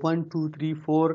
1 2 3 4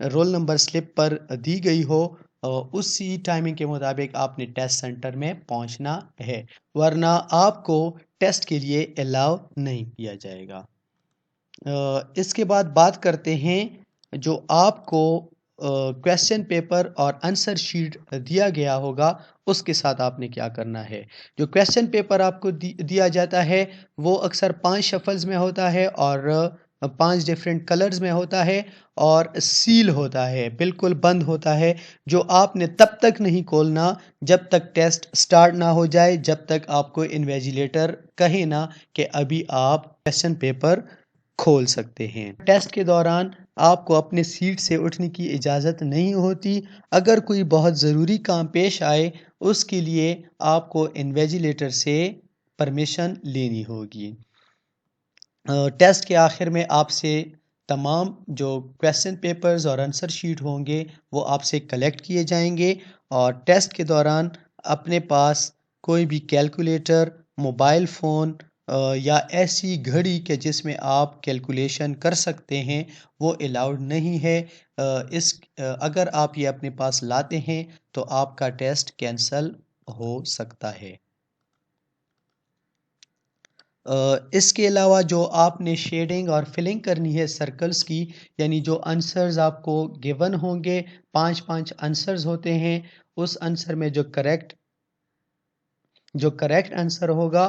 roll number slip پر دی گئی ہو اسی timing کے مطابق آپ نے ٹیسٹ سینٹر میں پہنچنا ہے، ورنہ آپ کو ٹیسٹ کے لیے الاؤ نہیں کیا جائے گا۔ اس کے بعد بات کرتے ہیں جو آپ کو کویسچن پیپر اور آنسر شیٹ دیا گیا ہوگا اس کے ساتھ آپ نے کیا کرنا ہے۔ جو کویسچن پیپر آپ کو دیا جاتا ہے وہ اکثر 5 شفلز میں ہوتا ہے اور 5 ڈیفرنٹ کلرز میں ہوتا ہے اور سیل ہوتا ہے، بالکل بند ہوتا ہے، جو آپ نے تب تک نہیں کھولنا جب تک ٹیسٹ سٹارٹ نہ ہو جائے، جب تک آپ کو انویجیلیٹر کہے نا کہ ابھی آپ کویسچن پیپر کھول سکتے ہیں۔ ٹیسٹ کے دوران آپ کو اپنے سیٹ سے اٹھنے کی اجازت نہیں ہوتی۔ اگر کوئی بہت ضروری کام پیش آئے اس کے لیے آپ کو انویجیلیٹر سے پرمیشن لینی ہوگی۔ ٹیسٹ کے آخر میں آپ سے تمام جو کویسچن پیپرز اور آنسر شیٹ ہوں گے وہ آپ سے کلیکٹ کیے جائیں گے، اور ٹیسٹ کے دوران اپنے پاس کوئی بھی کیلکولیٹر، موبائل فون یا ایسی گھڑی کہ جس میں آپ کیلکولیشن کر سکتے ہیں وہ الاؤڈ نہیں ہے۔ اگر آپ یہ اپنے پاس لاتے ہیں تو آپ کا ٹیسٹ کینسل ہو سکتا ہے۔ اس کے علاوہ جو آپ نے شیڈنگ اور فلنگ کرنی ہے سرکلز کی، یعنی جو آنسرز آپ کو گیون ہوں گے، 5 آنسرز ہوتے ہیں، اس آنسر میں جو کریکٹ آنسر ہوگا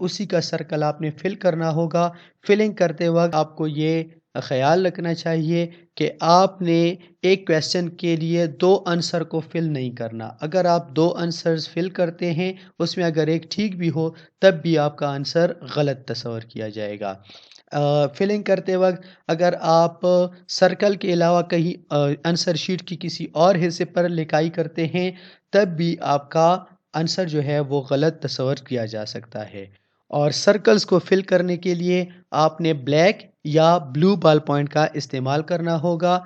اسی کا سرکل آپ نے فل کرنا ہوگا۔ فلنگ کرتے وقت آپ کو یہ خیال رکھنا چاہیے کہ آپ نے ایک کویسچن کے لیے 2 آنسر کو فل نہیں کرنا۔ اگر آپ 2 آنسرز فل کرتے ہیں اس میں اگر ایک ٹھیک بھی ہو تب بھی آپ کا آنسر غلط تصور کیا جائے گا۔ فلنگ کرتے وقت اگر آپ سرکل کے علاوہ کہیں آنسر شیٹ کی کسی اور حصے پر لکھائی کرتے ہیں تب بھی آپ کا آنسر جو ہے وہ غلط تصور کیا جا سکتا ہے۔ اور سرکلز کو فل کرنے کے لیے آپ نے بلیک یا بلو بال پوائنٹ کا استعمال کرنا ہوگا۔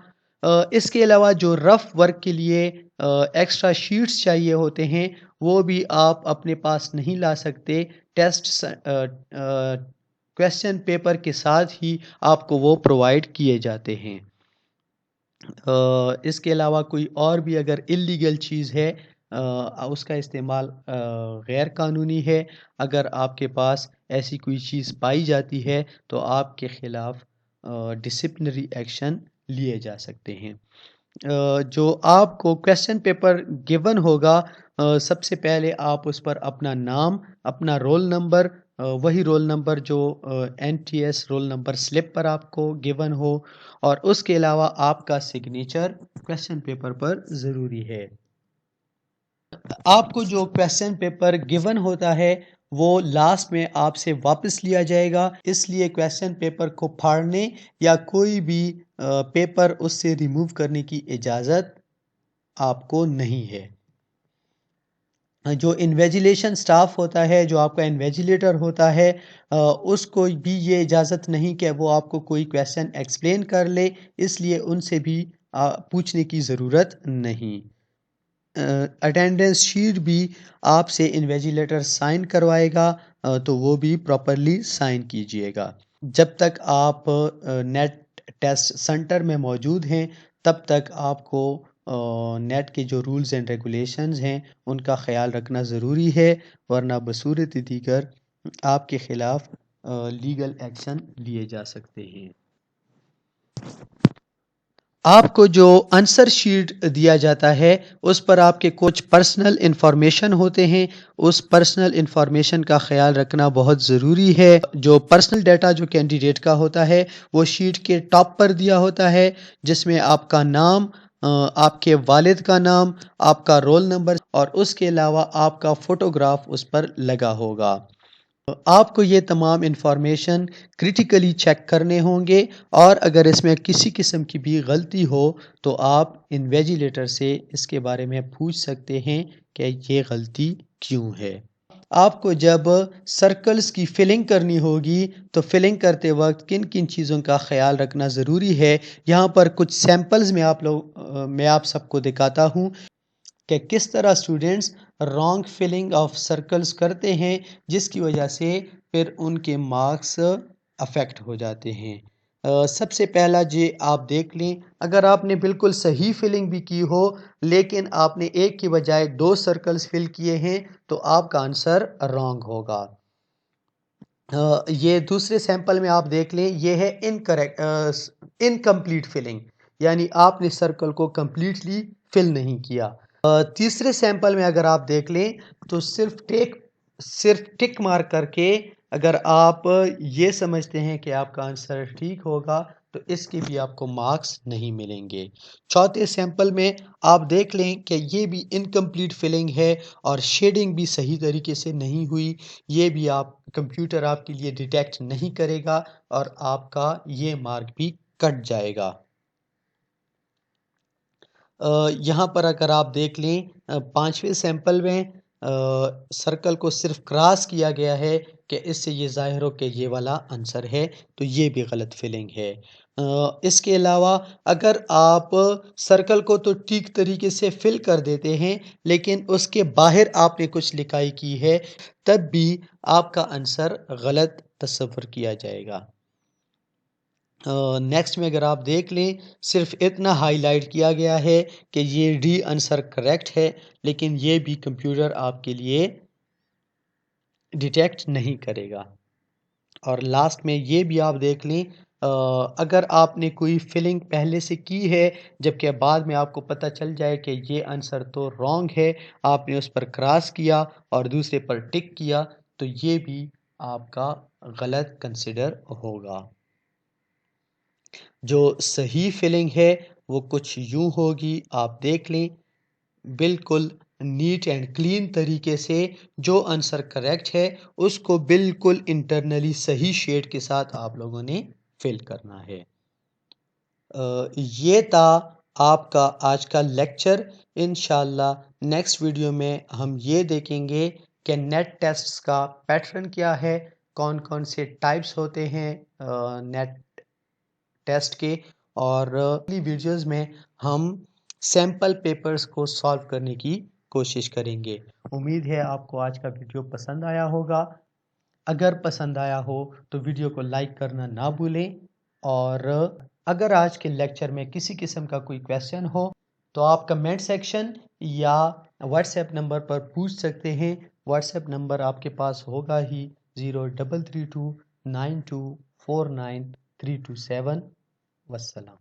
اس کے علاوہ جو رف ورک کے لیے ایکسٹرا شیٹس چاہیے ہوتے ہیں وہ بھی آپ اپنے پاس نہیں لا سکتے، ٹیسٹ کویسچن پیپر کے ساتھ ہی آپ کو وہ پرووائڈ کیے جاتے ہیں۔ اس کے علاوہ کوئی اور بھی اگر اللیگل چیز ہے اس کا استعمال غیر قانونی ہے، اگر آپ کے پاس ایسی کوئی چیز پائی جاتی ہے تو آپ کے خلاف ڈسپلنری ایکشن لیے جا سکتے ہیں۔ جو آپ کو کویسچن پیپر گیون ہوگا سب سے پہلے آپ اس پر اپنا نام، اپنا رول نمبر، وہی رول نمبر جو NTS رول نمبر سلپ پر آپ کو گیون ہو، اور اس کے علاوہ آپ کا سگنیچر کویسچن پیپر پر ضروری ہے۔ آپ کو جو کویسچن پیپر گیون ہوتا ہے وہ لاسٹ میں آپ سے واپس لیا جائے گا، اس لیے کویسچن پیپر کو پھاڑنے یا کوئی بھی پیپر اس سے ریموو کرنے کی اجازت آپ کو نہیں ہے۔ جو انویجیلیشن سٹاف ہوتا ہے، جو آپ کا انویجیلیٹر ہوتا ہے، اس کو بھی یہ اجازت نہیں کہ وہ آپ کو کوئی کویسچن ایکسپلین کر لے، اس لیے ان سے بھی پوچھنے کی ضرورت نہیں۔ اٹینڈنس شیٹ بھی آپ سے انویجیلیٹر سائن کروائے گا تو وہ بھی پراپرلی سائن کیجئے گا۔ جب تک آپ نیٹ ٹیسٹ سینٹر میں موجود ہیں تب تک آپ کو نیٹ کے جو رولز اینڈ ریگولیشنز ہیں ان کا خیال رکھنا ضروری ہے، ورنہ بصورت دیگر آپ کے خلاف لیگل ایکشن لیے جا سکتے ہیں۔ آپ کو جو آنسر شیٹ دیا جاتا ہے اس پر آپ کے کچھ پرسنل انفارمیشن ہوتے ہیں، اس پرسنل انفارمیشن کا خیال رکھنا بہت ضروری ہے۔ جو پرسنل ڈیٹا جو کینڈیڈیٹ کا ہوتا ہے وہ شیٹ کے ٹاپ پر دیا ہوتا ہے، جس میں آپ کا نام، آپ کے والد کا نام، آپ کا رول نمبر اور اس کے علاوہ آپ کا فوٹوگراف اس پر لگا ہوگا۔ آپ کو یہ تمام انفارمیشن کریٹیکلی چیک کرنے ہوں گے، اور اگر اس میں کسی قسم کی بھی غلطی ہو تو آپ انویجیلیٹر سے اس کے بارے میں پوچھ سکتے ہیں کہ یہ غلطی کیوں ہے۔ آپ کو جب سرکلز کی فلنگ کرنی ہوگی تو فلنگ کرتے وقت کن کن چیزوں کا خیال رکھنا ضروری ہے، یہاں پر کچھ سیمپلز میں آپ سب کو دکھاتا ہوں کہ کس طرح students wrong filling of circles کرتے ہیں، جس کی وجہ سے پھر ان کے مارکس افیکٹ ہو جاتے ہیں۔ سب سے پہلا جی آپ دیکھ لیں، اگر آپ نے بالکل صحیح فلنگ بھی کی ہو لیکن آپ نے ایک کی بجائے 2 سرکلز فل کیے ہیں تو آپ کا آنسر رانگ ہوگا۔ یہ دوسرے سیمپل میں آپ دیکھ لیں، یہ ہے انکمپلیٹ فلنگ، یعنی آپ نے سرکل کو کمپلیٹلی فل نہیں کیا۔ تیسرے سیمپل میں اگر آپ دیکھ لیں تو صرف ٹک مارک کر کے اگر آپ یہ سمجھتے ہیں کہ آپ کا آنسر ٹھیک ہوگا تو اس کے بھی آپ کو مارکس نہیں ملیں گے۔ چوتھے سیمپل میں آپ دیکھ لیں کہ یہ بھی انکمپلیٹ فلنگ ہے اور شیڈنگ بھی صحیح طریقے سے نہیں ہوئی، یہ بھی کمپیوٹر آپ کے لیے ڈیٹیکٹ نہیں کرے گا اور آپ کا یہ مارک بھی کٹ جائے گا۔ یہاں پر اگر آپ دیکھ لیں پانچویں سیمپل میں سرکل کو صرف کراس کیا گیا ہے کہ اس سے یہ ظاہر ہو کہ یہ والا آنسر ہے، تو یہ بھی غلط فلنگ ہے۔ اس کے علاوہ اگر آپ سرکل کو تو ٹھیک طریقے سے فل کر دیتے ہیں لیکن اس کے باہر آپ نے کچھ لکھائی کی ہے تب بھی آپ کا آنسر غلط تصور کیا جائے گا۔ نیکسٹ میں اگر آپ دیکھ لیں صرف اتنا ہائی لائٹ کیا گیا ہے کہ یہ ڈی آنسر کریکٹ ہے لیکن یہ بھی کمپیوٹر آپ کے لیے ڈیٹیکٹ نہیں کرے گا۔ اور لاسٹ میں یہ بھی آپ دیکھ لیں اگر آپ نے کوئی فلنگ پہلے سے کی ہے جبکہ بعد میں آپ کو پتہ چل جائے کہ یہ آنسر تو رانگ ہے، آپ نے اس پر کراس کیا اور دوسرے پر ٹک کیا تو یہ بھی آپ کا غلط کنسیڈر ہوگا۔ جو صحیح فلنگ ہے وہ کچھ یوں ہوگی، آپ دیکھ لیں بالکل نیٹ اینڈ کلین طریقے سے جو آنسر کریکٹ ہے اس کو بالکل انٹرنلی صحیح شیڈ کے ساتھ آپ لوگوں نے فل کرنا ہے۔ یہ تھا آپ کا آج کا لیکچر۔ انشاءاللہ نیکسٹ ویڈیو میں ہم یہ دیکھیں گے کہ نیٹ ٹیسٹس کا پیٹرن کیا ہے، کون کون سے ٹائپس ہوتے ہیں نیٹ ٹیسٹ کے، اور اگلی ویڈیوز میں ہم سیمپل پیپرز کو سالو کرنے کی کوشش کریں گے۔ امید ہے آپ کو آج کا ویڈیو پسند آیا ہوگا۔ اگر پسند آیا ہو تو ویڈیو کو لائک کرنا نہ بھولیں، اور اگر آج کے لیکچر میں کسی قسم کا کوئی کویسچن ہو تو آپ کمنٹ سیکشن یا واٹس ایپ نمبر پر پوچھ سکتے ہیں۔ واٹس ایپ نمبر آپ کے پاس ہوگا ہی 03329249 327۔ والسلام۔